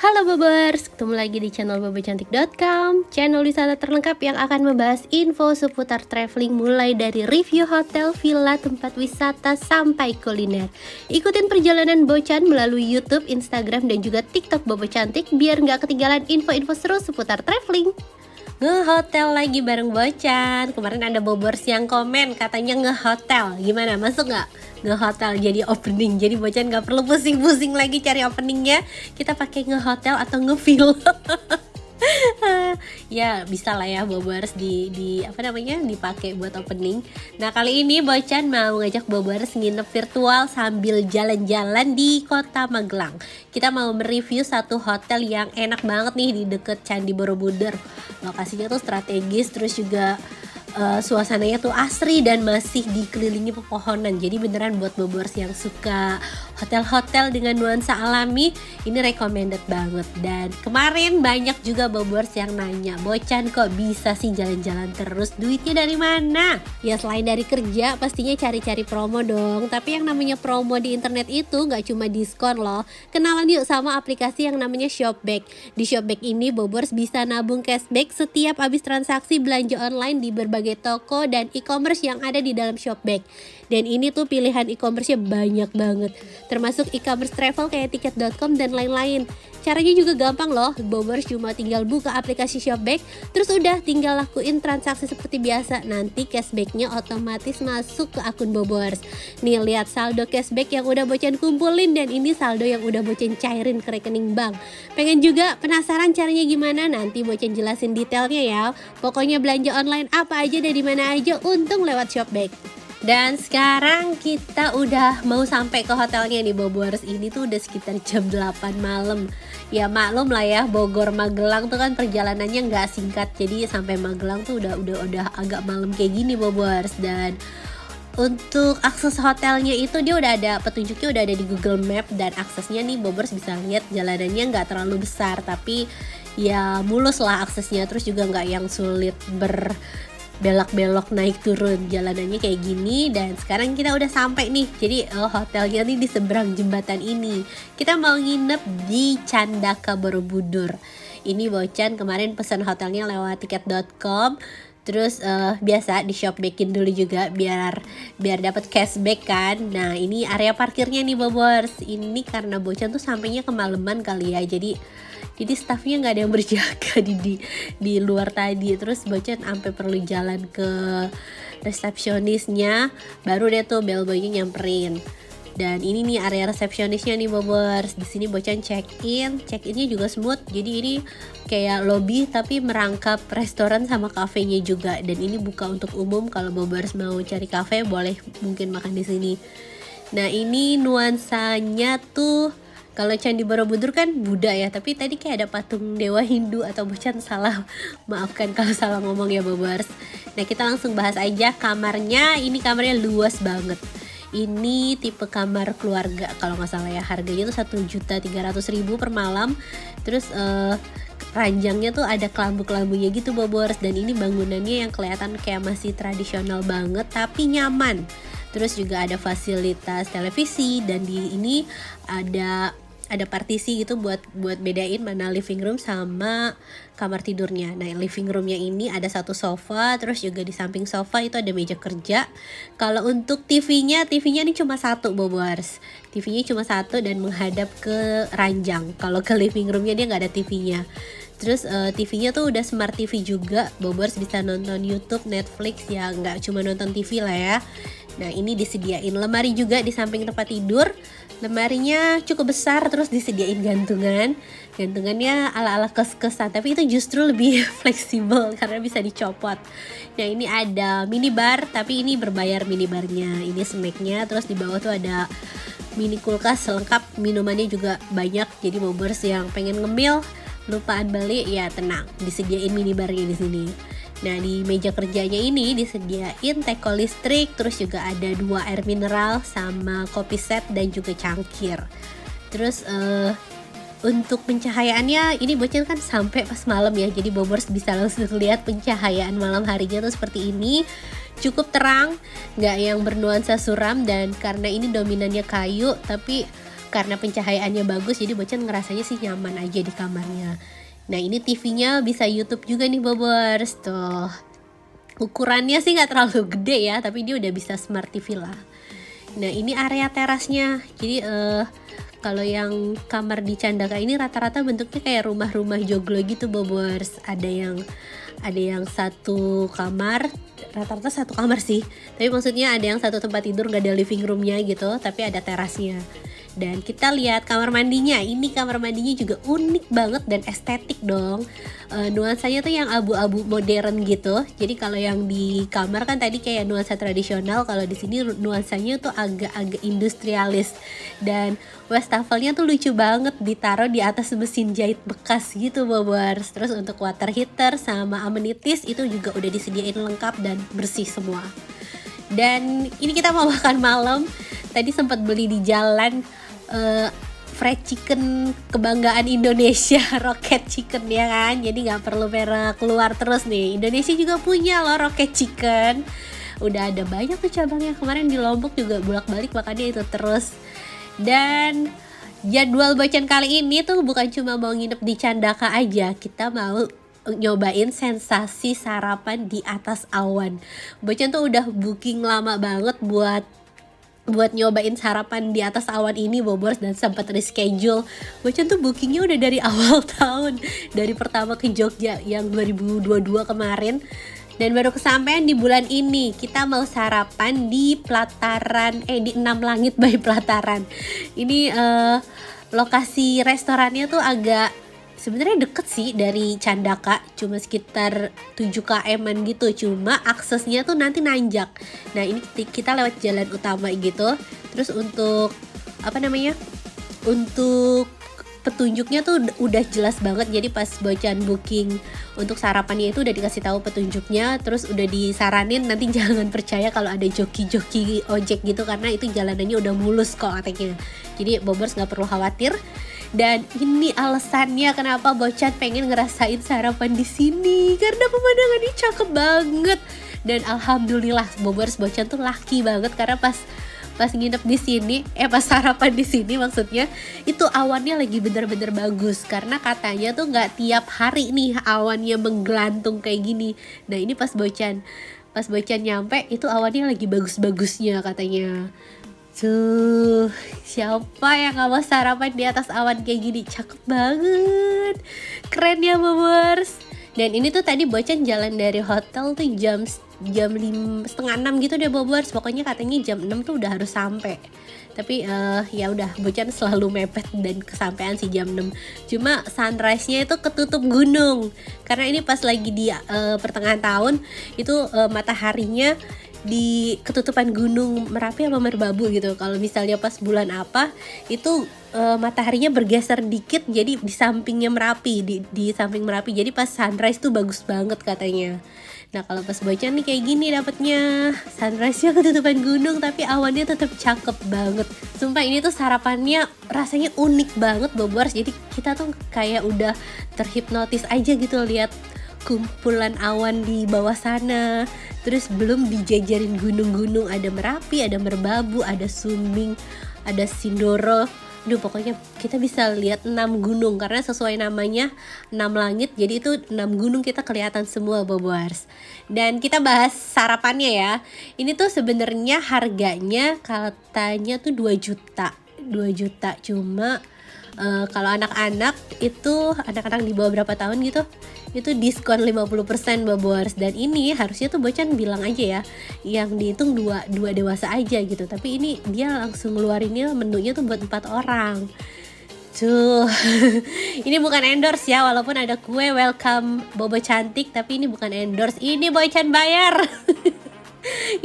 Halo Bobers, ketemu lagi di channel bobocantik.com, channel wisata terlengkap yang akan membahas info seputar traveling mulai dari review hotel, villa, tempat wisata, sampai kuliner. Ikutin perjalanan Bocan melalui YouTube, Instagram, dan juga TikTok Bobo Cantik biar nggak ketinggalan info-info seru seputar traveling. Ngehotel lagi bareng Bocan. Kemarin ada Bobers yang komen katanya ngehotel. Gimana, masuk nggak? Ngehotel jadi opening. Jadi Bocan nggak perlu pusing-pusing lagi cari openingnya. Kita pakai ngehotel atau ngefilm. Ya bisa lah ya Bobers dipakai buat opening. Nah kali ini Bocan mau ngajak Bobers nginep virtual sambil jalan-jalan di kota Magelang. Kita mau mereview satu hotel yang enak banget nih di deket Candi Borobudur. Lokasinya tuh strategis, terus juga suasananya tuh asri dan masih dikelilingi pepohonan. Jadi beneran buat Bobers yang suka hotel-hotel dengan nuansa alami, ini recommended banget. Dan kemarin banyak juga Bobers yang nanya, Bocan kok bisa sih jalan-jalan terus, duitnya dari mana? Ya selain dari kerja pastinya cari-cari promo dong. Tapi yang namanya promo di internet itu gak cuma diskon loh. Kenalan yuk sama aplikasi yang namanya Shopback. Di Shopback ini Bobers bisa nabung cashback setiap habis transaksi belanja online di berbagai toko dan e-commerce yang ada di dalam Shopback. Dan ini tuh pilihan e-commerce-nya banyak banget, termasuk e-commerce travel kayak tiket.com dan lain-lain. Caranya juga gampang loh. Bobers cuma tinggal buka aplikasi Shopback, terus udah tinggal lakuin transaksi seperti biasa. Nanti cashbacknya otomatis masuk ke akun Bobers. Nih lihat saldo cashback yang udah Bocan kumpulin, dan ini saldo yang udah Bocan cairin ke rekening bank. Pengen juga penasaran caranya gimana? Nanti Bocan jelasin detailnya ya. Pokoknya belanja online apa aja dari mana aja untung lewat Shopback. Dan sekarang kita udah mau sampai ke hotelnya nih Bobers. Ini tuh udah sekitar jam 8 malam. Ya maklum lah ya, Bogor Magelang tuh kan perjalanannya nggak singkat. Jadi sampai Magelang tuh udah agak malam kayak gini Bobers. Dan untuk akses hotelnya itu dia udah ada petunjuknya, udah ada di Google Map. Dan aksesnya nih Bobers bisa lihat jalanannya nggak terlalu besar, tapi ya mulus lah aksesnya. Terus juga nggak yang sulit belok-belok naik turun, jalanannya kayak gini. Dan sekarang kita udah sampai nih. Jadi hotelnya nih di seberang jembatan ini. Kita mau nginep di Candaka Borobudur. Ini Bocan kemarin pesan hotelnya lewat tiket.com. Terus biasa di Shopbackin dulu juga biar dapat cashback kan. Nah ini area parkirnya nih Bobers. Ini karena Bocan tuh sampainya kemalaman kali ya. Jadi staffnya nggak ada yang berjaga di luar tadi. Terus Bocan sampai perlu jalan ke resepsionisnya, baru deh tuh bellboynya nyamperin. Dan ini nih area resepsionisnya nih Bobers. Di sini Bocan check-innya juga smooth. Jadi ini kayak lobby tapi merangkap restoran sama kafenya juga. Dan ini buka untuk umum, kalau Bobers mau cari kafe boleh mungkin makan di sini. Nah ini nuansanya tuh, kalau Candi Borobudur kan Buddha ya, tapi tadi kayak ada patung dewa Hindu, atau Bocan salah, maafkan kalau salah ngomong ya Bobers. Nah kita langsung bahas aja kamarnya. Ini kamarnya luas banget. Ini tipe kamar keluarga kalau nggak salah ya. Harganya tuh 1.300.000 per malam. Terus ranjangnya tuh ada kelambu-kelambunya gitu Bobers. Dan ini bangunannya yang kelihatan kayak masih tradisional banget tapi nyaman. Terus juga ada fasilitas televisi, dan di ini ada partisi gitu buat bedain mana living room sama kamar tidurnya. Nah living roomnya ini ada satu sofa, terus juga di samping sofa itu ada meja kerja. Kalau untuk TV-nya ini cuma satu Bobers. TV-nya cuma satu dan menghadap ke ranjang. Kalau ke living roomnya dia nggak ada TV-nya. Terus TV-nya tuh udah smart TV juga. Bobers bisa nonton YouTube, Netflix, ya nggak cuma nonton TV lah ya. Nah ini disediain lemari juga di samping tempat tidur. Lemarinya cukup besar, terus disediain gantungannya ala-ala kos-kosan, tapi itu justru lebih fleksibel karena bisa dicopot. Nah ini ada minibar, tapi ini berbayar minibarnya. Ini snacknya, terus di bawah tuh ada mini kulkas lengkap, minumannya juga banyak. Jadi Bobers yang pengen ngemil lupaan beli, ya tenang, disediain minibarnya di sini. Nah di meja kerjanya ini disediain teko listrik, terus juga ada 2 air mineral sama kopi set dan juga cangkir. Terus untuk pencahayaannya ini Bocan kan sampai pas malam ya, jadi Bobers bisa langsung lihat pencahayaan malam harinya tuh seperti ini. Cukup terang, nggak yang bernuansa suram, dan karena ini dominannya kayu, tapi karena pencahayaannya bagus, jadi Bocan ngerasanya sih nyaman aja di kamarnya. Nah ini TV-nya bisa YouTube juga nih Bobers, tuh ukurannya sih nggak terlalu gede ya, tapi dia udah bisa smart TV lah. Nah ini area terasnya, jadi kalau yang kamar di Candaka ini rata-rata bentuknya kayak rumah-rumah joglo gitu Bobers. Ada yang satu kamar, rata-rata satu kamar sih, tapi maksudnya ada yang satu tempat tidur gak ada living roomnya gitu, tapi ada terasnya. Dan kita lihat kamar mandinya, ini kamar mandinya juga unik banget dan estetik dong. Nuansanya tuh yang abu-abu modern gitu. Jadi kalau yang di kamar kan tadi kayak nuansa tradisional, kalau di sini nuansanya tuh agak-agak industrialis. Dan wastafelnya tuh lucu banget, ditaruh di atas mesin jahit bekas gitu Bobers. Terus untuk water heater sama amenities itu juga udah disediain lengkap dan bersih semua. Dan ini kita mau makan malam, tadi sempat beli di jalan fried chicken kebanggaan Indonesia, Rocket Chicken ya kan, jadi nggak perlu keluar terus nih. Indonesia juga punya loh Rocket Chicken, udah ada banyak tuh cabangnya. Kemarin di Lombok juga bolak-balik makannya itu terus. Dan jadwal Bocan kali ini tuh bukan cuma mau nginep di Candaka aja, kita mau nyobain sensasi sarapan di atas awan. Bocan tuh udah booking lama banget buat nyobain sarapan di atas awan ini Bobors, dan sempat reschedule. Bocan tuh bookingnya udah dari awal tahun, dari pertama ke Jogja yang 2022 kemarin, dan baru kesampaian di bulan ini. Kita mau sarapan di Pelataran, di Enam Langit by Pelataran. Ini lokasi restorannya tuh agak sebenarnya deket sih dari Candaka, cuma sekitar 7 km gitu, cuma aksesnya tuh nanti nanjak. Nah ini kita lewat jalan utama gitu. Terus untuk untuk petunjuknya tuh udah jelas banget. Jadi pas Bocan booking untuk sarapannya itu udah dikasih tahu petunjuknya, terus udah disaranin nanti jangan percaya kalau ada joki-joki ojek gitu, karena itu jalanannya udah mulus kok katanya. Jadi Bobers nggak perlu khawatir. Dan ini alasannya kenapa Bocan pengen ngerasain sarapan di sini, karena pemandangannya cakep banget. Dan alhamdulillah Bobers, Bocan tuh lucky banget karena pas nginep di sini, pas sarapan di sini maksudnya, itu awannya lagi bener-bener bagus. Karena katanya tuh nggak tiap hari nih awannya menggelantung kayak gini. Nah ini pas Bocan nyampe itu awannya lagi bagus-bagusnya katanya. Tuh, siapa yang gak mau sarapan di atas awan kayak gini? Cakep banget, keren ya Bobers. Dan ini tuh tadi Bocan jalan dari hotel tuh jam 5:30 gitu deh Bobers. Pokoknya katanya jam 6 tuh udah harus sampai. Tapi ya udah, Bocan selalu mepet dan kesampean sih jam 6. Cuma sunrise-nya itu ketutup gunung. Karena ini pas lagi di pertengahan tahun itu mataharinya di ketutupan gunung Merapi apa Merbabu gitu. Kalau misalnya pas bulan apa itu mataharinya bergeser dikit, jadi di sampingnya Merapi, di samping Merapi, jadi pas sunrise tuh bagus banget katanya. Nah kalau pas Bocan nih kayak gini dapetnya, sunrise-nya ketutupan gunung tapi awannya tetap cakep banget. Sumpah ini tuh sarapannya rasanya unik banget Bobors. Jadi kita tuh kayak udah terhipnotis aja gitu lihat kumpulan awan di bawah sana. Terus belum dijajarin gunung-gunung, ada Merapi, ada Merbabu, ada Sumbing, ada Sindoro. Aduh pokoknya kita bisa lihat 6 gunung karena sesuai namanya 6 langit. Jadi itu 6 gunung kita kelihatan semua Bobors. Dan kita bahas sarapannya ya. Ini tuh sebenarnya harganya katanya tuh 2 juta. 2 juta cuma kalau anak-anak itu, anak-anak di bawah berapa tahun gitu, itu diskon 50% Bobors. Dan ini harusnya tuh Bocan bilang aja ya, yang dihitung dua dewasa aja gitu. Tapi ini dia langsung ngeluarinnya menunya tuh buat 4 orang. Tuh, ini bukan endorse ya, walaupun ada kue welcome Bobo cantik, tapi ini bukan endorse, ini Bocan bayar.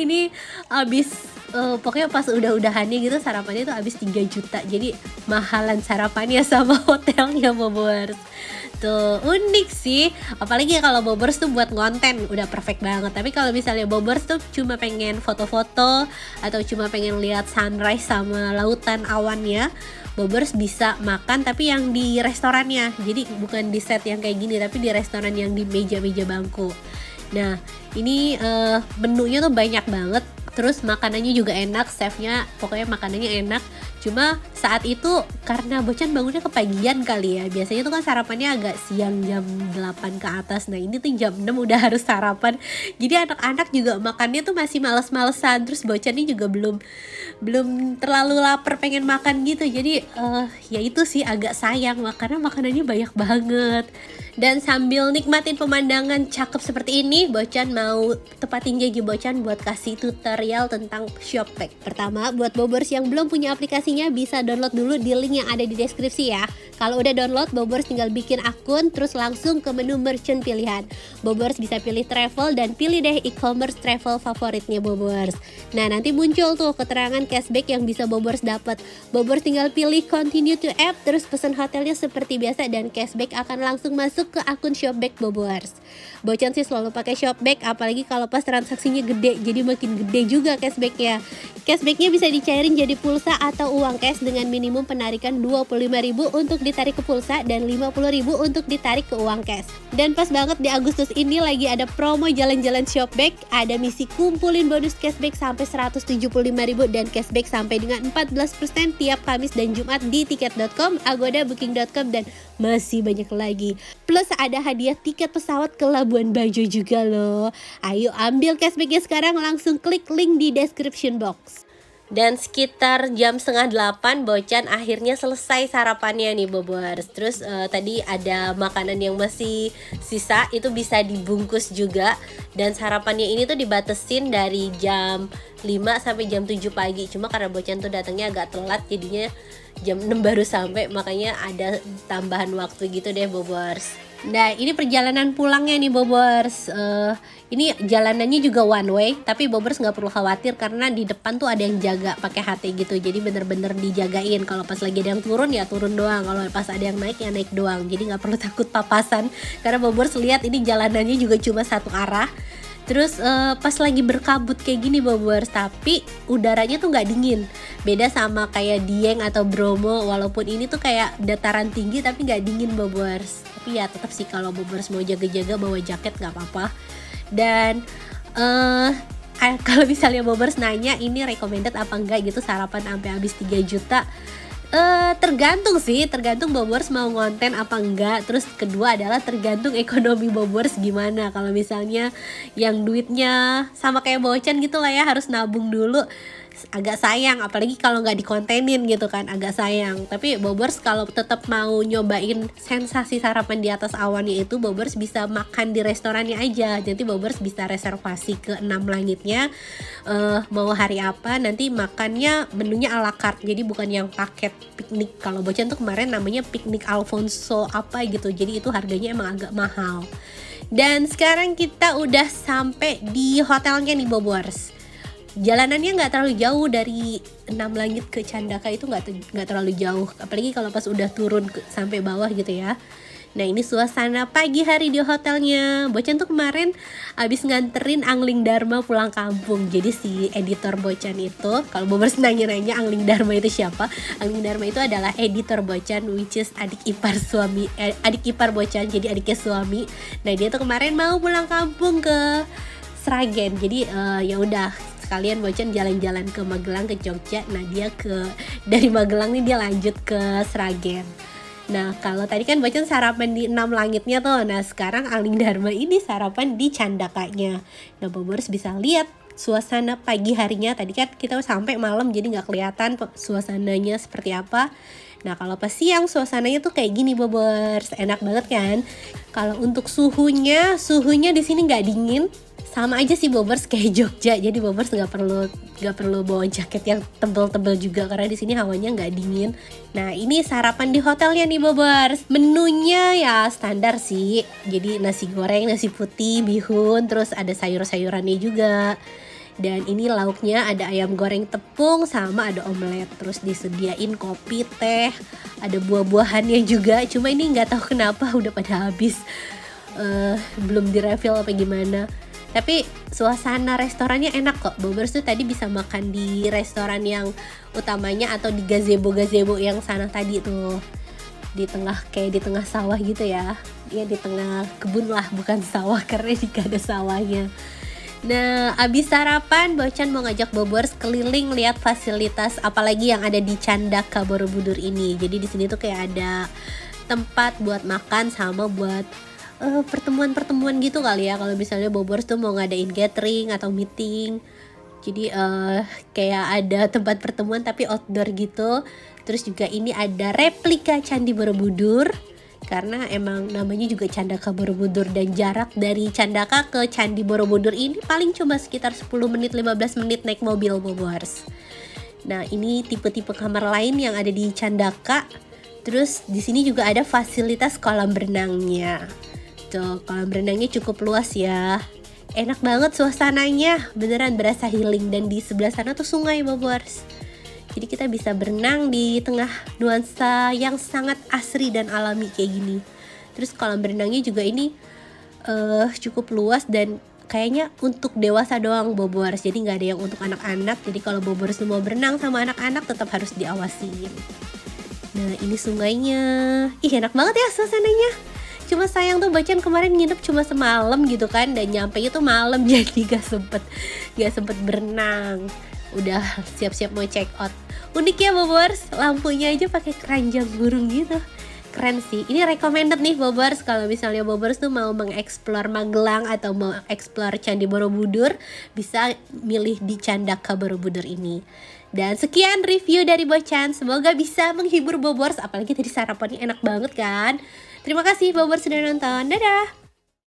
Ini abis pokoknya pas udahannya gitu sarapannya tuh abis 3 juta. Jadi mahalan sarapannya sama hotelnya Bobors. Tuh unik sih, apalagi kalau Bobors tuh buat konten udah perfect banget. Tapi kalau misalnya Bobors tuh cuma pengen foto-foto atau cuma pengen lihat sunrise sama lautan awannya, Bobors bisa makan tapi yang di restorannya. Jadi bukan di set yang kayak gini, tapi di restoran yang di meja-meja bangku. Nah ini menunya tuh banyak banget. Terus makanannya juga enak, chefnya pokoknya makanannya enak. Cuma saat itu karena Bocan bangunnya kepagian kali ya. Biasanya tuh kan sarapannya agak siang jam 8 ke atas. Nah ini tuh jam 6 udah harus sarapan. Jadi anak-anak juga makannya tuh masih males-malesan. Terus Bocan ini juga belum terlalu lapar pengen makan gitu. Jadi ya itu sih agak sayang karena makanannya banyak banget. Dan sambil nikmatin pemandangan cakep seperti ini, Bocan mau tepatin janji Bocan buat kasih tutorial tentang Shopback. Pertama, buat Bobers yang belum punya aplikasinya bisa download dulu di link yang ada di deskripsi ya. Kalau udah download, Bobers tinggal bikin akun terus langsung ke menu merchant pilihan. Bobers bisa pilih travel dan pilih deh e-commerce travel favoritnya Bobers. Nah, nanti muncul tuh keterangan cashback yang bisa Bobers dapat. Bobers tinggal pilih continue to app terus pesan hotelnya seperti biasa dan cashback akan langsung masuk ke akun Shopback Bobers. Bocan sih selalu pakai Shopback apalagi kalau pas transaksinya gede, jadi makin gede juga cashbacknya. Cashbacknya bisa dicairin jadi pulsa atau uang cash dengan minimum penarikan 25.000 untuk ditarik ke pulsa dan 50.000 untuk ditarik ke uang cash. Dan pas banget di Agustus ini lagi ada promo jalan-jalan Shopback, ada misi kumpulin bonus cashback sampai 175.000 dan cashback sampai dengan 14% tiap Kamis dan Jumat di tiket.com, Agoda, booking.com dan masih banyak lagi. Plus ada hadiah tiket pesawat ke Labuan Bajo juga loh. Ayo ambil cashbacknya sekarang, langsung klik link di description box. Dan sekitar jam 7:30 Bocan akhirnya selesai sarapannya nih Bobers. Terus tadi ada makanan yang masih sisa, itu bisa dibungkus juga. Dan sarapannya ini tuh dibatesin dari jam 5 sampai jam 7 pagi. Cuma karena Bocan tuh datangnya agak telat, jadinya jam 6 baru sampai, makanya ada tambahan waktu gitu deh Bobers. Nah ini perjalanan pulangnya nih Bobers. Ini jalanannya juga one way, tapi Bobers nggak perlu khawatir karena di depan tuh ada yang jaga pakai HT gitu. Jadi bener-bener dijagain. Kalau pas lagi ada yang turun ya turun doang. Kalau pas ada yang naik ya naik doang. Jadi nggak perlu takut papasan. Karena Bobers lihat ini jalanannya juga cuma satu arah. Terus pas lagi berkabut kayak gini Bobers, tapi udaranya tuh nggak dingin. Beda sama kayak Dieng atau Bromo, walaupun ini tuh kayak dataran tinggi tapi nggak dingin Bobers. Tapi ya tetap sih kalau Bobers mau jaga-jaga bawa jaket nggak apa-apa. Dan kalau misalnya Bobers nanya ini recommended apa enggak gitu sarapan sampai habis 3 juta, tergantung sih, tergantung Bobers mau ngonten apa enggak. Terus kedua adalah tergantung ekonomi Bobers gimana. Kalau misalnya yang duitnya sama kayak Bocan gitu lah ya, harus nabung dulu, agak sayang, apalagi kalau nggak dikontenin gitu kan, agak sayang. Tapi Bobers kalau tetap mau nyobain sensasi sarapan di atas awannya itu, Bobers bisa makan di restorannya aja. Nanti Bobers bisa reservasi ke 6 langitnya, mau hari apa, nanti makannya menunya ala carte, jadi bukan yang paket piknik. Kalau Bocan tuh kemarin namanya piknik Alfonso apa gitu, jadi itu harganya emang agak mahal. Dan sekarang kita udah sampai di hotelnya nih Bobers. Jalanannya nggak terlalu jauh dari 6 langit ke Candaka, itu nggak terlalu jauh, apalagi kalau pas udah turun sampai bawah gitu ya. Nah ini suasana pagi hari di hotelnya. Bocan tuh kemarin abis nganterin Angling Dharma pulang kampung. Jadi si editor Bocan itu, kalau Bobers nanya-nanya Angling Dharma itu siapa, Angling Dharma itu adalah editor Bocan, which is adik ipar Bocan, jadi adiknya suami. Nah dia tuh kemarin mau pulang kampung ke Sragen. Jadi ya udah sekalian Bocan jalan-jalan ke Magelang, ke Jogja. Nah dia dari Magelang nih dia lanjut ke Sragen. Nah kalau tadi kan Bocan sarapan di 6 langitnya tuh, nah sekarang Angling Dharma ini sarapan di Candakanya. Nah Bobers bisa lihat suasana pagi harinya. Tadi kan kita sampai malam jadi nggak kelihatan suasananya seperti apa. Nah kalau pas siang suasananya tuh kayak gini Bobers, enak banget kan. Kalau untuk suhunya di sini nggak dingin, sama aja sih Bobers kayak Jogja. Jadi Bobers nggak perlu bawa jaket yang tebel-tebel juga karena di sini hawanya nggak dingin. Nah ini sarapan di hotelnya nih Bobers. Menunya ya standar sih. Jadi nasi goreng, nasi putih, bihun, terus ada sayur-sayurannya juga. Dan ini lauknya ada ayam goreng tepung sama ada omelet. Terus disediain kopi, teh, ada buah-buahannya juga. Cuma ini nggak tahu kenapa udah pada habis, belum direfill apa gimana. Tapi suasana restorannya enak kok. Bobers tuh tadi bisa makan di restoran yang utamanya atau di gazebo yang sana tadi tuh. Di tengah sawah gitu ya. Ya di tengah kebun lah, bukan sawah karena gak ada sawahnya. Nah, abis sarapan, Bocan mau ngajak Bobors keliling lihat fasilitas apalagi yang ada di Candaka Borobudur ini. Jadi di sini tuh kayak ada tempat buat makan sama buat pertemuan-pertemuan gitu kali ya. Kalau misalnya Bobors tuh mau ngadain gathering atau meeting. Jadi kayak ada tempat pertemuan tapi outdoor gitu. Terus juga ini ada replika Candi Borobudur. Karena emang namanya juga Candaka Borobudur dan jarak dari Candaka ke Candi Borobudur ini paling cuma sekitar 10 menit 15 menit naik mobil Bobors. Nah, ini tipe-tipe kamar lain yang ada di Candaka. Terus di sini juga ada fasilitas kolam berenangnya. Tuh, kolam berenangnya cukup luas ya. Enak banget suasananya, beneran berasa healing. Dan di sebelah sana tuh sungai Bobors. Jadi kita bisa berenang di tengah nuansa yang sangat asri dan alami kayak gini. Terus kolam berenangnya juga ini cukup luas dan kayaknya untuk dewasa doang Bobors. Jadi nggak ada yang untuk anak-anak. Jadi kalau Bobors mau berenang sama anak-anak tetap harus diawasin. Nah, ini sungainya. Ih, enak banget ya suasananya. Cuma sayang tuh Bocan kemarin nginep cuma semalam gitu kan, dan nyampenya tuh malam jadi gak sempet berenang. Udah siap-siap mau check out. Unik ya Bobors, lampunya aja pakai keranjang burung gitu. Keren sih. Ini recommended nih Bobors kalau misalnya Bobors tuh mau mengeksplor Magelang atau mau eksplor Candi Borobudur, bisa milih di Candaka Borobudur ini. Dan sekian review dari Bocan, semoga bisa menghibur Bobors, apalagi tadi sarapannya enak banget kan. Terima kasih Bobors sudah nonton. Dadah.